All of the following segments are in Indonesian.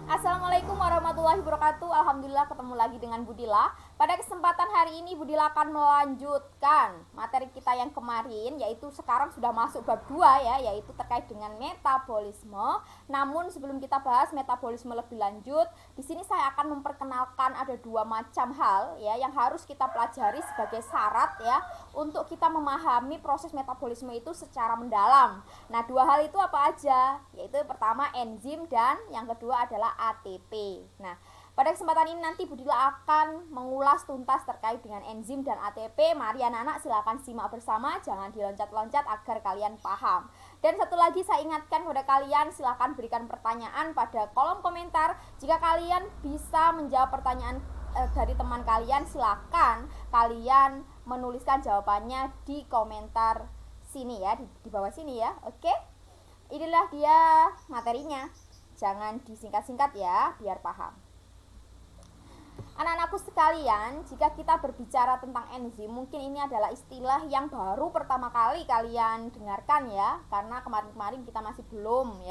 Assalamualaikum warahmatullahi wabarakatuh. Alhamdulillah ketemu lagi dengan Budila. Pada kesempatan hari ini Budila akan melanjutkan materi kita yang kemarin, yaitu sekarang sudah masuk bab 2 ya, yaitu terkait dengan metabolisme. Namun sebelum kita bahas metabolisme lebih lanjut, di sini saya akan memperkenalkan ada dua macam hal ya yang harus kita pelajari sebagai syarat ya untuk kita memahami proses metabolisme itu secara mendalam. Nah, dua hal itu apa aja? Yaitu pertama enzim dan yang kedua adalah ATP. Nah, pada kesempatan ini nanti Budila akan mengulas tuntas terkait dengan enzim dan ATP. Mari anak-anak silakan simak bersama, jangan diloncat-loncat agar kalian paham. Dan satu lagi saya ingatkan kepada kalian, silakan berikan pertanyaan pada kolom komentar. Jika kalian bisa menjawab pertanyaan dari teman kalian, silakan kalian menuliskan jawabannya di komentar sini ya, di bawah sini ya. Oke? Inilah dia materinya. Jangan disingkat-singkat ya, biar paham. Anak-anakku sekalian, jika kita berbicara tentang enzim, mungkin ini adalah istilah yang baru pertama kali kalian dengarkan ya, karena kemarin-kemarin kita masih belum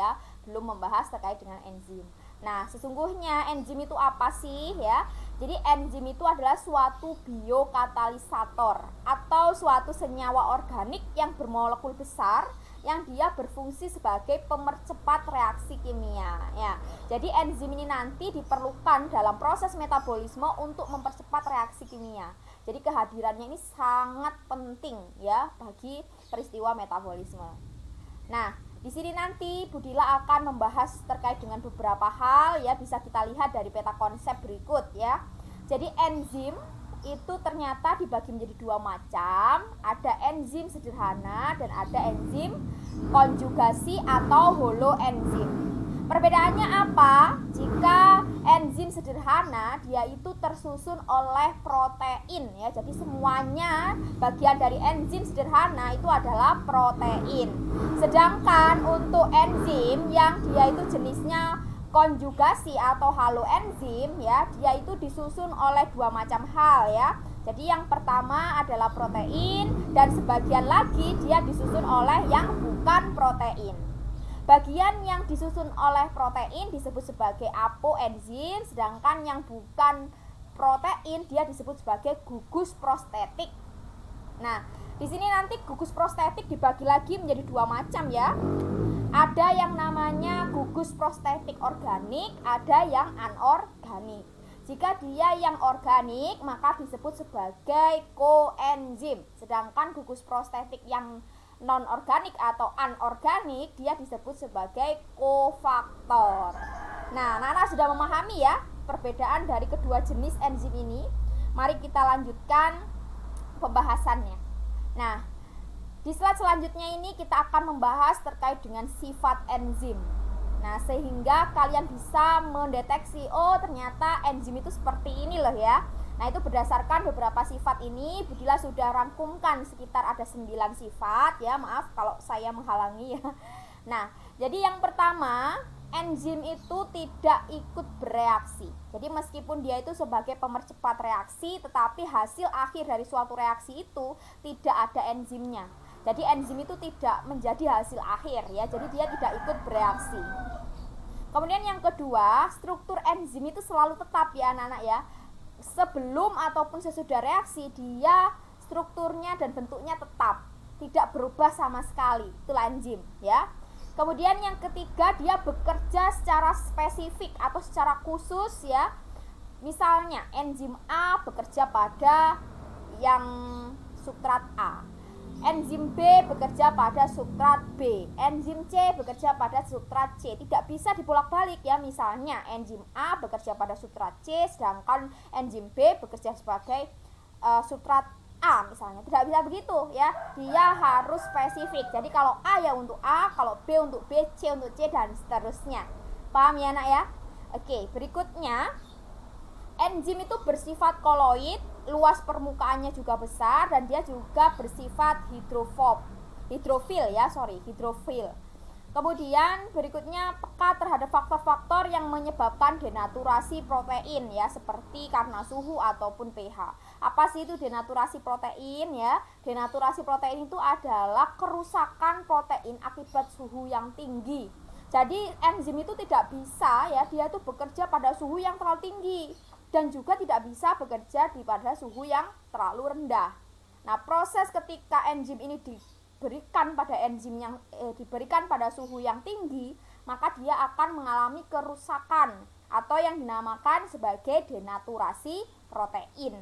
membahas terkait dengan enzim. Nah, sesungguhnya enzim itu apa sih ya? Jadi enzim itu adalah suatu biokatalisator atau suatu senyawa organik yang bermolekul besar yang dia berfungsi sebagai pemercepat reaksi kimia ya. Jadi enzim ini nanti diperlukan dalam proses metabolisme untuk mempercepat reaksi kimia. Jadi kehadirannya ini sangat penting ya bagi peristiwa metabolisme. Nah, di sini nanti Budila akan membahas terkait dengan beberapa hal ya, bisa kita lihat dari peta konsep berikut ya. Jadi enzim itu ternyata dibagi menjadi dua macam, ada enzim sederhana dan ada enzim konjugasi atau holoenzim. Perbedaannya apa? Jika enzim sederhana dia itu tersusun oleh protein ya. Jadi semuanya bagian dari enzim sederhana itu adalah protein. Sedangkan untuk enzim yang dia itu jenisnya konjugasi atau haloenzim ya, dia itu disusun oleh dua macam hal ya. Jadi yang pertama adalah protein dan sebagian lagi dia disusun oleh yang bukan protein. Bagian yang disusun oleh protein disebut sebagai apoenzim, sedangkan yang bukan protein dia disebut sebagai gugus prostetik. Nah, di sini nanti gugus prostetik dibagi lagi menjadi dua macam ya. Ada yang namanya gugus prostetik organik, ada yang anorganik. Jika dia yang organik maka disebut sebagai koenzim. Sedangkan gugus prostetik yang non-organik atau anorganik dia disebut sebagai kofaktor. Nah, anak-anak sudah memahami ya perbedaan dari kedua jenis enzim ini. Mari kita lanjutkan pembahasannya. Nah, di slide selanjutnya ini kita akan membahas terkait dengan sifat enzim. Nah, sehingga kalian bisa mendeteksi, oh ternyata enzim itu seperti ini loh ya. Nah, itu berdasarkan beberapa sifat ini Budila sudah rangkumkan sekitar ada 9 sifat ya. Maaf kalau saya menghalangi ya. Nah, jadi yang pertama, enzim itu tidak ikut bereaksi. Jadi meskipun dia itu sebagai pemercepat reaksi, tetapi hasil akhir dari suatu reaksi itu tidak ada enzimnya. Jadi enzim itu tidak menjadi hasil akhir ya. Jadi dia tidak ikut bereaksi. Kemudian yang kedua, struktur enzim itu selalu tetap ya anak-anak ya. Sebelum ataupun sesudah reaksi dia strukturnya dan bentuknya tetap, tidak berubah sama sekali. Itulah enzim ya. Kemudian yang ketiga, dia bekerja secara spesifik atau secara khusus ya. Misalnya enzim A bekerja pada yang substrat A, enzim B bekerja pada substrat B, enzim C bekerja pada substrat C. Tidak bisa dibolak-balik ya. Misalnya enzim A bekerja pada substrat C, sedangkan enzim B bekerja sebagai substrat A misalnya. Tidak bisa begitu ya. Dia harus spesifik. Jadi kalau A ya untuk A, kalau B untuk B, C untuk C dan seterusnya. Paham ya anak ya? Oke, berikutnya enzim itu bersifat koloid, luas permukaannya juga besar dan dia juga bersifat hidrofil. Kemudian berikutnya peka terhadap faktor-faktor yang menyebabkan denaturasi protein ya, seperti karena suhu ataupun pH. Apa sih itu denaturasi protein ya? Denaturasi protein itu adalah kerusakan protein akibat suhu yang tinggi. Jadi enzim itu tidak bisa ya, dia itu bekerja pada suhu yang terlalu tinggi dan juga tidak bisa bekerja pada suhu yang terlalu rendah. Nah, proses ketika enzim ini diberikan pada suhu yang tinggi, maka dia akan mengalami kerusakan atau yang dinamakan sebagai denaturasi protein.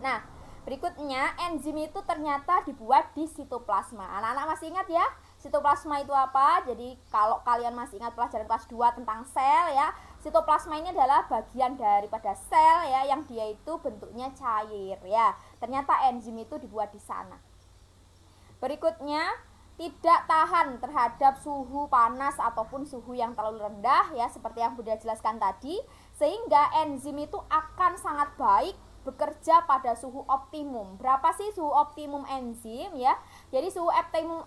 Nah, berikutnya enzim itu ternyata dibuat di sitoplasma. Anak-anak masih ingat ya? Sitoplasma itu apa? Jadi kalau kalian masih ingat pelajaran kelas 2 tentang sel ya, sitoplasma ini adalah bagian daripada sel ya, yang dia itu bentuknya cair ya. Ternyata enzim itu dibuat di sana. Berikutnya, tidak tahan terhadap suhu panas ataupun suhu yang terlalu rendah ya, seperti yang Bunda jelaskan tadi, sehingga enzim itu akan sangat baik bekerja pada suhu optimum. Berapa sih suhu optimum enzim ya? Jadi suhu optimum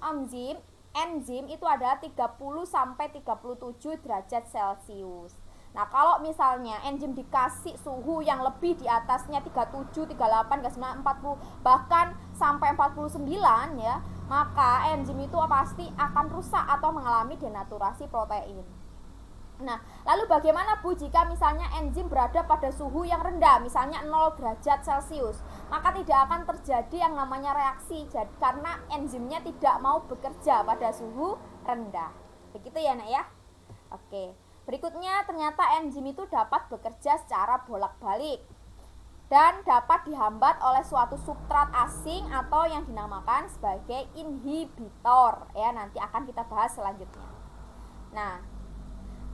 enzim itu adalah 30 sampai 37 derajat Celcius. Nah, kalau misalnya enzim dikasih suhu yang lebih di atasnya 37, 38, 39, 40, bahkan sampai 49 ya, maka enzim itu pasti akan rusak atau mengalami denaturasi protein. Nah, lalu bagaimana Bu jika misalnya enzim berada pada suhu yang rendah, misalnya 0 derajat Celcius? Maka tidak akan terjadi yang namanya reaksi, karena enzimnya tidak mau bekerja pada suhu rendah. Begitu ya, Nak ya? Oke. Berikutnya, ternyata enzim itu dapat bekerja secara bolak-balik dan dapat dihambat oleh suatu substrat asing atau yang dinamakan sebagai inhibitor ya, nanti akan kita bahas selanjutnya. Nah,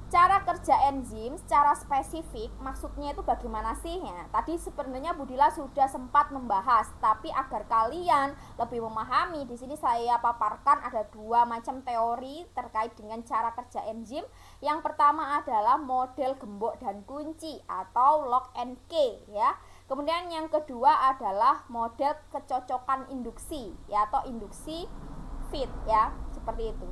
cara kerja enzim secara spesifik maksudnya itu bagaimana sih ya? Tadi sebenarnya Budila sudah sempat membahas, tapi agar kalian lebih memahami, di sini saya paparkan ada 2 macam teori terkait dengan cara kerja enzim. Yang pertama adalah model gembok dan kunci atau lock and key ya. Kemudian yang kedua adalah model kecocokan induksi ya, atau induksi fit ya, seperti itu.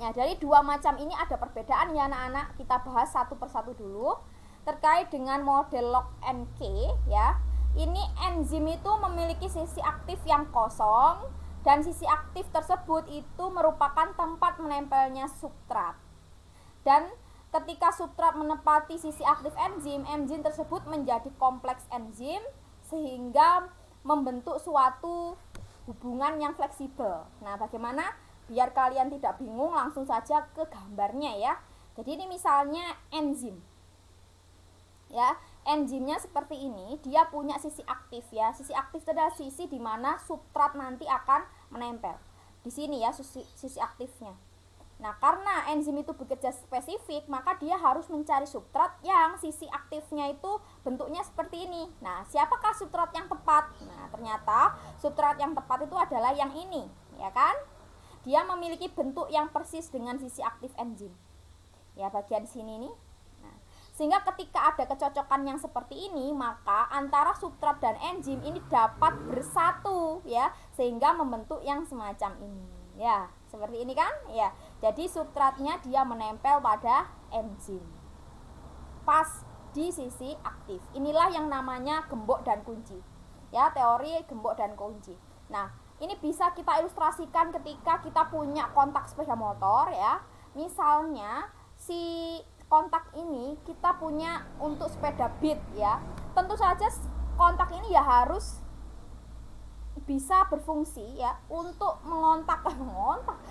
Ya, dari 2 macam ini ada perbedaan ya anak-anak. Kita bahas satu persatu dulu. Terkait dengan model lock and key ya, ini enzim itu memiliki sisi aktif yang kosong, dan sisi aktif tersebut itu merupakan tempat menempelnya substrat. Dan ketika substrat menempati sisi aktif enzim tersebut menjadi kompleks enzim sehingga membentuk suatu hubungan yang fleksibel. Nah, bagaimana? Biar kalian tidak bingung, langsung saja ke gambarnya ya. Jadi ini misalnya enzim. Ya, enzimnya seperti ini, dia punya sisi aktif ya. Sisi aktif itu adalah sisi di mana substrat nanti akan menempel. Di sini ya sisi aktifnya. Nah, karena enzim itu bekerja spesifik, maka dia harus mencari substrat yang sisi aktifnya itu bentuknya seperti ini. Nah, siapakah substrat yang tepat? Nah, ternyata substrat yang tepat itu adalah yang ini, ya kan? Dia memiliki bentuk yang persis dengan sisi aktif enzim. Ya, bagian sini nih. Nah, sehingga ketika ada kecocokan yang seperti ini, maka antara substrat dan enzim ini dapat bersatu ya, sehingga membentuk yang semacam ini. Ya, seperti ini kan? Ya. Jadi substratnya dia menempel pada enzim. Pas di sisi aktif. Inilah yang namanya gembok dan kunci. Ya, teori gembok dan kunci. Nah, ini bisa kita ilustrasikan ketika kita punya kontak sepeda motor ya. Misalnya si kontak ini kita punya untuk sepeda beat ya. Tentu saja kontak ini ya harus bisa berfungsi ya untuk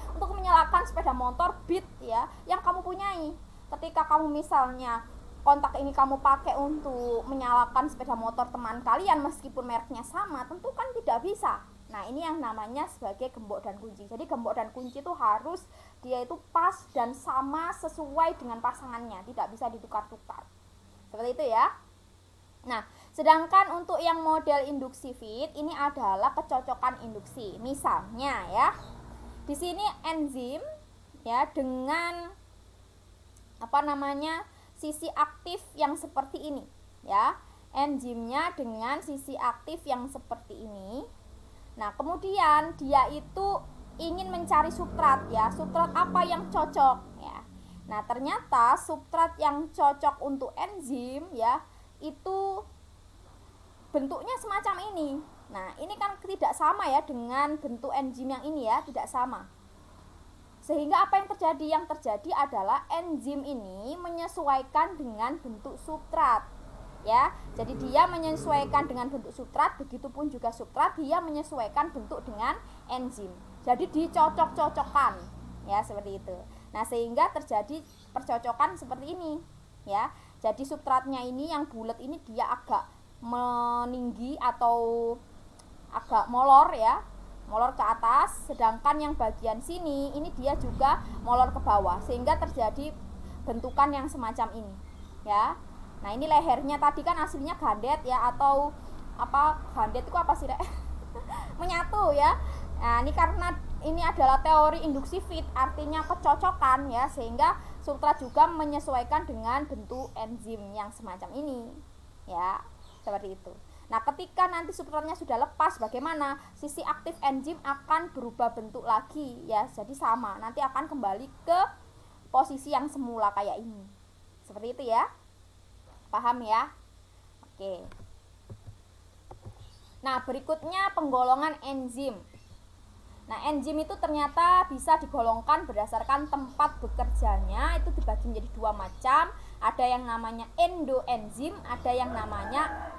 untuk menyalakan sepeda motor beat ya yang kamu punyai. Ketika kamu misalnya kontak ini kamu pakai untuk menyalakan sepeda motor teman kalian meskipun mereknya sama, tentu kan tidak bisa. Nah, ini yang namanya sebagai gembok dan kunci. Jadi gembok dan kunci itu harus dia itu pas dan sama sesuai dengan pasangannya, tidak bisa ditukar-tukar. Seperti itu ya. Nah, sedangkan untuk yang model induksi fit ini adalah kecocokan induksi. Misalnya ya, di sini enzim ya dengan sisi aktif yang seperti ini ya. Enzimnya dengan sisi aktif yang seperti ini. Nah, kemudian dia itu ingin mencari substrat ya. Substrat apa yang cocok ya. Nah, ternyata substrat yang cocok untuk enzim ya itu bentuknya semacam ini. Nah, ini kan tidak sama ya dengan bentuk enzim yang ini ya, tidak sama. Sehingga apa yang terjadi? Yang terjadi adalah enzim ini menyesuaikan dengan bentuk substrat. Ya, jadi dia menyesuaikan dengan bentuk substrat, begitupun juga substrat dia menyesuaikan bentuk dengan enzim. Jadi dicocok-cocokkan, ya seperti itu. Nah, sehingga terjadi percocokan seperti ini, ya. Jadi substratnya ini yang bulat ini dia agak meninggi atau agak molor ya, molor ke atas, sedangkan yang bagian sini ini dia juga molor ke bawah, sehingga terjadi bentukan yang semacam ini, ya. Nah, ini lehernya tadi kan aslinya gandet ya, atau apa, gandet itu apa sih, Rek? Menyatu ya. Nah, ini karena ini adalah teori induksi fit, artinya kecocokan ya, sehingga substrat juga menyesuaikan dengan bentuk enzim yang semacam ini. Ya, seperti itu. Nah, ketika nanti substratnya sudah lepas, bagaimana? Sisi aktif enzim akan berubah bentuk lagi ya. Jadi sama, nanti akan kembali ke posisi yang semula kayak ini. Seperti itu ya. Paham ya? Oke. Nah, berikutnya penggolongan enzim. Nah, enzim itu ternyata bisa digolongkan berdasarkan tempat bekerjanya. Itu dibagi menjadi dua macam. Ada yang namanya endoenzim, ada yang namanya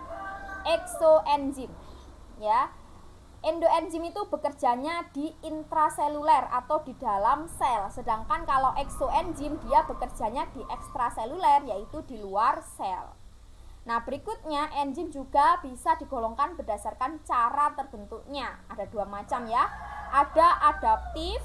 eksoenzim. Ya. Endoenzim itu bekerjanya di intraseluler atau di dalam sel. Sedangkan kalau eksoenzim dia bekerjanya di ekstraseluler, yaitu di luar sel. Nah, berikutnya enzim juga bisa digolongkan berdasarkan cara terbentuknya. Ada dua macam ya. Ada adaptif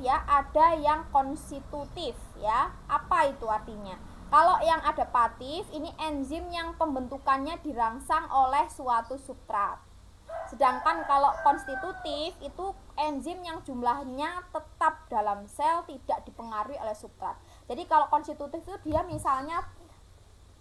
ya, ada yang konstitutif ya. Apa itu artinya? Kalau yang adaptif ini enzim yang pembentukannya dirangsang oleh suatu substrat. Sedangkan kalau konstitutif itu enzim yang jumlahnya tetap dalam sel, tidak dipengaruhi oleh substrat. Jadi kalau konstitutif itu dia misalnya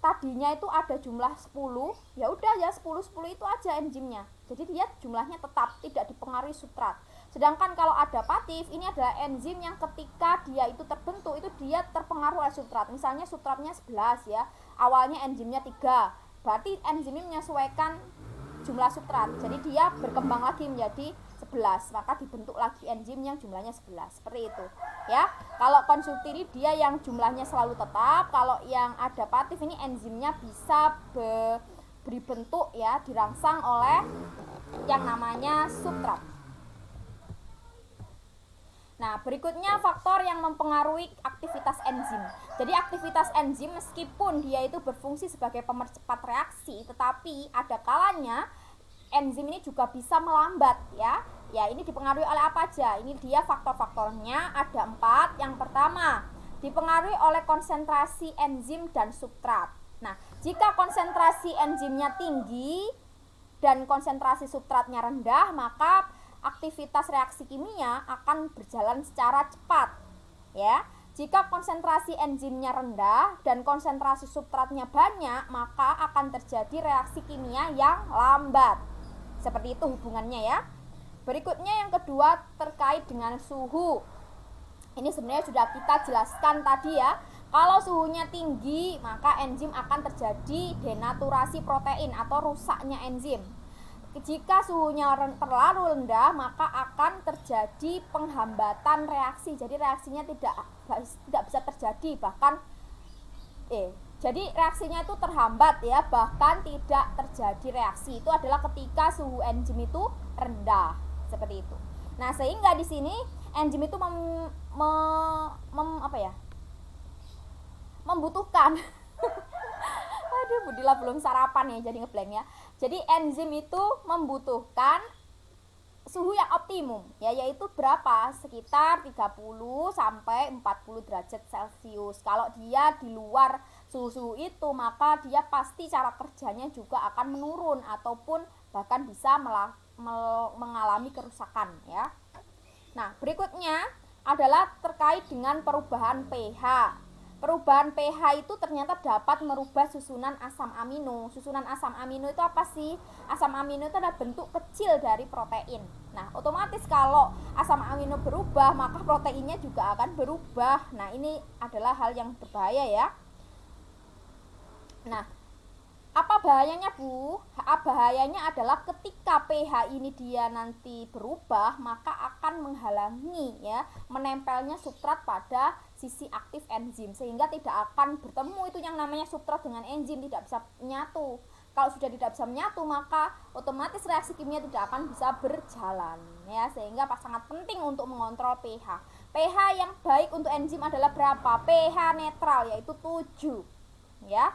tadinya itu ada jumlah 10, ya udah ya 10 itu aja enzimnya. Jadi dia jumlahnya tetap, tidak dipengaruhi substrat. Sedangkan kalau adaptif ini adalah enzim yang ketika dia itu terbentuk itu dia terpengaruh oleh substrat. Misalnya substratnya 11 ya, awalnya enzimnya 3. Berarti enzim ini menyesuaikan jumlah substrat. Jadi dia berkembang lagi menjadi 11, maka dibentuk lagi enzim yang jumlahnya 11. Seperti itu. Ya. Kalau konstitutif dia yang jumlahnya selalu tetap, kalau yang adaptif ini enzimnya bisa beri bentuk ya, dirangsang oleh yang namanya substrat. Nah, berikutnya faktor yang mempengaruhi aktivitas enzim. Jadi aktivitas enzim meskipun dia itu berfungsi sebagai pemercepat reaksi, tetapi ada kalanya enzim ini juga bisa melambat ya. Ya, ini dipengaruhi oleh apa aja? Ini dia faktor-faktornya ada 4. Yang pertama, dipengaruhi oleh konsentrasi enzim dan substrat. Nah, jika konsentrasi enzimnya tinggi dan konsentrasi substratnya rendah, maka aktivitas reaksi kimia akan berjalan secara cepat. Ya, jika konsentrasi enzimnya rendah dan konsentrasi substratnya banyak, maka akan terjadi reaksi kimia yang lambat. Seperti itu hubungannya ya. Berikutnya yang kedua terkait dengan suhu. Ini sebenarnya sudah kita jelaskan tadi ya. Kalau suhunya tinggi, maka enzim akan terjadi denaturasi protein atau rusaknya enzim. Jika suhunya terlalu rendah, maka akan terjadi penghambatan reaksi. Jadi reaksinya tidak bisa terjadi, bahkan jadi reaksinya itu terhambat ya, bahkan tidak terjadi reaksi. Itu adalah ketika suhu enzim itu rendah, seperti itu. Nah, sehingga di sini enzim itu membutuhkan aduh, Budila belum sarapan ya, jadi ngeblank ya. Jadi enzim itu membutuhkan suhu yang optimum ya, yaitu berapa? Sekitar 30 sampai 40 derajat Celcius. Kalau dia di luar suhu itu, maka dia pasti cara kerjanya juga akan menurun ataupun bahkan bisa mengalami kerusakan ya. Nah, berikutnya adalah terkait dengan perubahan pH. Perubahan pH itu ternyata dapat merubah susunan asam amino. Susunan asam amino itu apa sih? Asam amino itu adalah bentuk kecil dari protein. Nah, otomatis kalau asam amino berubah, maka proteinnya juga akan berubah. Nah, ini adalah hal yang berbahaya ya. Nah, Apa bahayanya Bu? Bahayanya adalah ketika pH ini dia nanti berubah, maka akan menghalangi ya menempelnya substrat pada sisi aktif enzim, sehingga tidak akan bertemu itu yang namanya substrat dengan enzim, tidak bisa menyatu. Kalau sudah tidak bisa menyatu, maka otomatis reaksi kimia tidak akan bisa berjalan ya, sehingga sangat penting untuk mengontrol pH. pH yang baik untuk enzim adalah berapa? pH netral, yaitu 7 ya.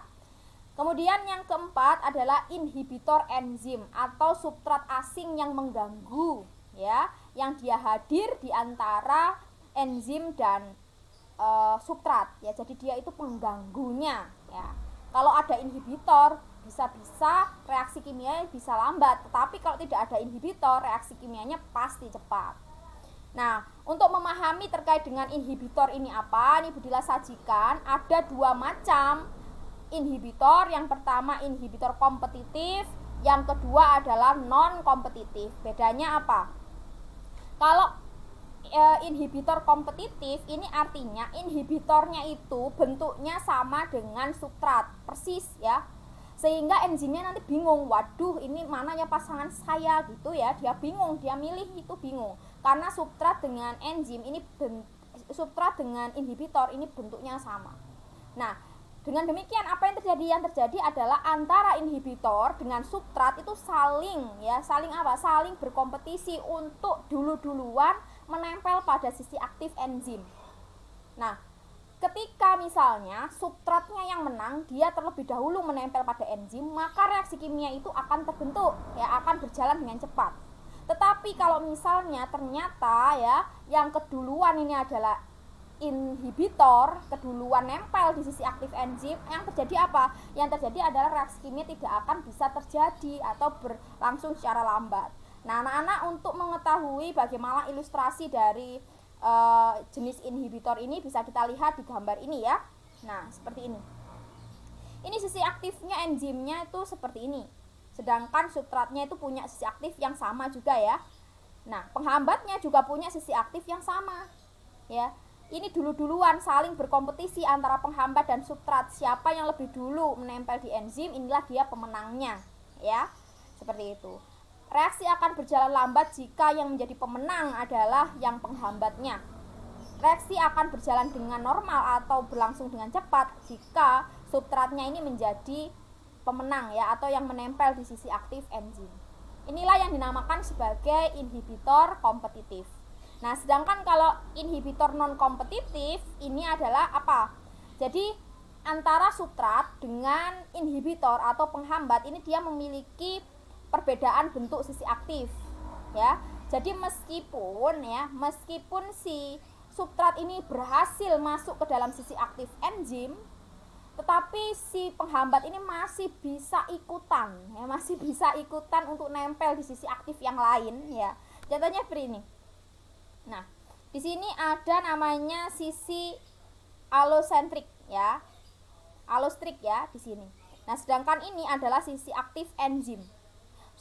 Kemudian yang keempat adalah inhibitor enzim atau substrat asing yang mengganggu ya, yang dia hadir di antara enzim dan substrat ya. Jadi dia itu pengganggunya ya. Kalau ada inhibitor bisa-bisa reaksi kimianya bisa lambat, tetapi kalau tidak ada inhibitor reaksi kimianya pasti cepat. Nah, untuk memahami terkait dengan inhibitor ini apa, ini Budila sajikan ada 2 macam inhibitor. Yang pertama inhibitor kompetitif, yang kedua adalah non kompetitif. Bedanya apa? Kalau inhibitor kompetitif ini artinya inhibitornya itu bentuknya sama dengan substrat persis ya, sehingga enzimnya nanti bingung, waduh ini mana ya pasangan saya gitu ya, dia bingung, dia milih itu bingung karena substrat dengan enzim ini substrat dengan inhibitor ini bentuknya sama. Nah, dengan demikian apa yang terjadi? Yang terjadi adalah antara inhibitor dengan substrat itu saling apa? Saling berkompetisi untuk duluan menempel pada sisi aktif enzim. Nah, ketika misalnya substratnya yang menang, dia terlebih dahulu menempel pada enzim, maka reaksi kimia itu akan terbentuk ya, akan berjalan dengan cepat. Tetapi kalau misalnya ternyata ya yang keduluan ini adalah inhibitor, keduluan nempel di sisi aktif enzim, yang terjadi apa? Yang terjadi adalah reaksi kimia tidak akan bisa terjadi atau berlangsung secara lambat. Nah, anak-anak untuk mengetahui bagaimana ilustrasi dari jenis inhibitor ini bisa kita lihat di gambar ini ya. Nah, seperti ini. Ini sisi aktifnya enzimnya itu seperti ini. Sedangkan substratnya itu punya sisi aktif yang sama juga ya. Nah, penghambatnya juga punya sisi aktif yang sama. Ya. Ini duluan saling berkompetisi antara penghambat dan substrat. Siapa yang lebih dulu menempel di enzim, inilah dia pemenangnya, ya. Seperti itu. Reaksi akan berjalan lambat jika yang menjadi pemenang adalah yang penghambatnya. Reaksi akan berjalan dengan normal atau berlangsung dengan cepat jika substratnya ini menjadi pemenang ya, atau yang menempel di sisi aktif enzim. Inilah yang dinamakan sebagai inhibitor kompetitif. Nah, sedangkan kalau inhibitor non kompetitif ini adalah apa? Jadi antara substrat dengan inhibitor atau penghambat ini dia memiliki perbedaan bentuk sisi aktif ya. Jadi meskipun si substrat ini berhasil masuk ke dalam sisi aktif enzim, tetapi si penghambat ini masih bisa ikutan ya, masih bisa ikutan untuk nempel di sisi aktif yang lain ya. Contohnya seperti ini. Nah, di sini ada namanya sisi alosentrik ya. Alostrik ya di sini. Nah, sedangkan ini adalah sisi aktif enzim.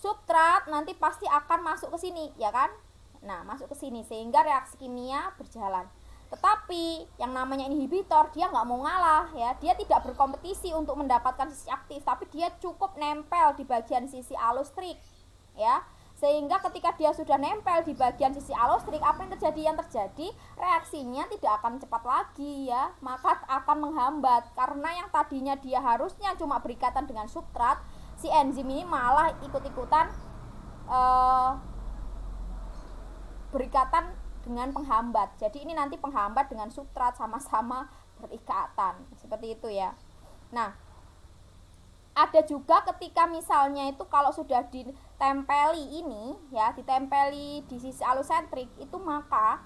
Substrat nanti pasti akan masuk ke sini, ya kan? Nah, masuk ke sini sehingga reaksi kimia berjalan. Tetapi yang namanya inhibitor dia nggak mau ngalah ya. Dia tidak berkompetisi untuk mendapatkan sisi aktif, tapi dia cukup nempel di bagian sisi alostrik ya. Sehingga ketika dia sudah nempel di bagian sisi alostrik, apa yang terjadi? Yang terjadi reaksinya tidak akan cepat lagi ya, maka akan menghambat. Karena yang tadinya dia harusnya cuma berikatan dengan substrat, si enzim ini malah ikut-ikutan berikatan dengan penghambat. Jadi ini nanti penghambat dengan substrat sama-sama berikatan, seperti itu ya. Nah, ada juga ketika misalnya itu kalau sudah ditempeli ini ya, ditempeli di sisi alosentrik itu, maka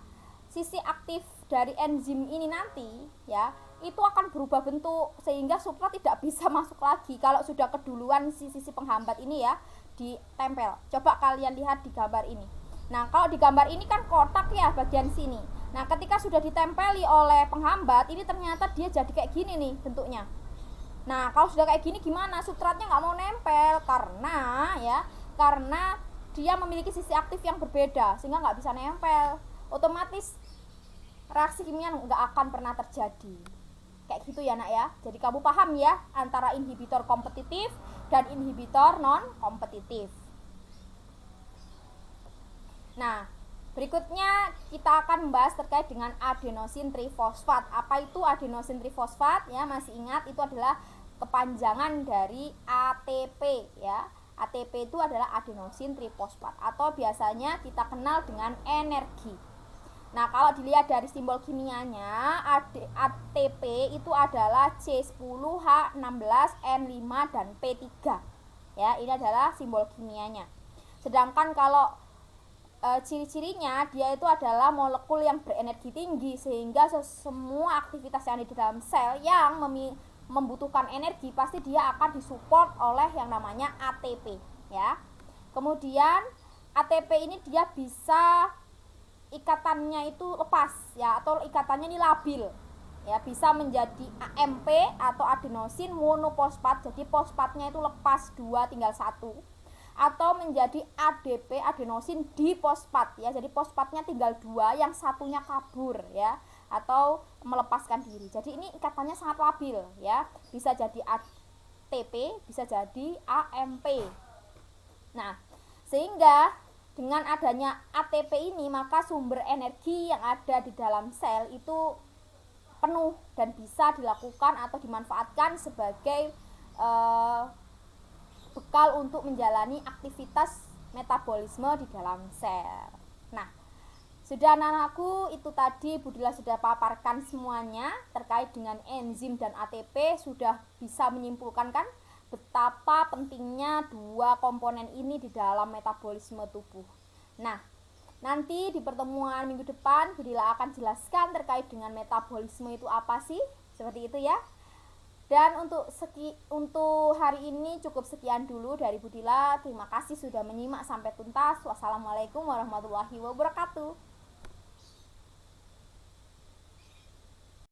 sisi aktif dari enzim ini nanti ya itu akan berubah bentuk sehingga substrat tidak bisa masuk lagi kalau sudah keduluan sisi penghambat ini ya ditempel. Coba kalian lihat di gambar ini. Nah, kalau di gambar ini kan kotak ya bagian sini. Nah, ketika sudah ditempeli oleh penghambat ini ternyata dia jadi kayak gini nih bentuknya. Nah, kalau sudah kayak gini gimana? Substratnya nggak mau nempel karena dia memiliki sisi aktif yang berbeda sehingga nggak bisa nempel. Otomatis reaksi kimia nggak akan pernah terjadi. Kayak gitu ya nak ya. Jadi kamu paham ya antara inhibitor kompetitif dan inhibitor non kompetitif. Nah, berikutnya kita akan membahas terkait dengan adenosin trifosfat. Apa itu adenosin trifosfat? Ya, masih ingat itu adalah kepanjangan dari ATP ya. ATP itu adalah adenosin trifosfat atau biasanya kita kenal dengan energi. Nah, kalau dilihat dari simbol kimianya, ATP itu adalah C10H16N5 dan P3. Ya, ini adalah simbol kimianya. Sedangkan kalau ciri-cirinya dia itu adalah molekul yang berenergi tinggi, sehingga semua aktivitas yang ada di dalam sel yang membutuhkan energi pasti dia akan disupport oleh yang namanya ATP ya. Kemudian ATP ini dia bisa ikatannya itu lepas ya, atau ikatannya ini labil ya, bisa menjadi AMP atau adenosin monofosfat, jadi fosfatnya itu lepas 2 tinggal 1, atau menjadi ADP adenosin difosfat ya, jadi fosfatnya tinggal 2, yang satunya kabur ya, atau melepaskan diri. Jadi ini ikatannya sangat labil ya, bisa jadi ATP, bisa jadi AMP. Nah, sehingga dengan adanya ATP ini maka sumber energi yang ada di dalam sel itu penuh dan bisa dilakukan atau dimanfaatkan sebagai bekal untuk menjalani aktivitas metabolisme di dalam sel. Nah, sudah anak-anakku, itu tadi Budila sudah paparkan semuanya terkait dengan enzim dan ATP. Sudah bisa menyimpulkan kan betapa pentingnya dua komponen ini di dalam metabolisme tubuh. Nah, nanti di pertemuan minggu depan Budila akan jelaskan terkait dengan metabolisme itu apa sih, seperti itu ya. Dan untuk hari ini cukup sekian dulu dari Budila. Terima kasih sudah menyimak sampai tuntas. Wassalamualaikum warahmatullahi wabarakatuh.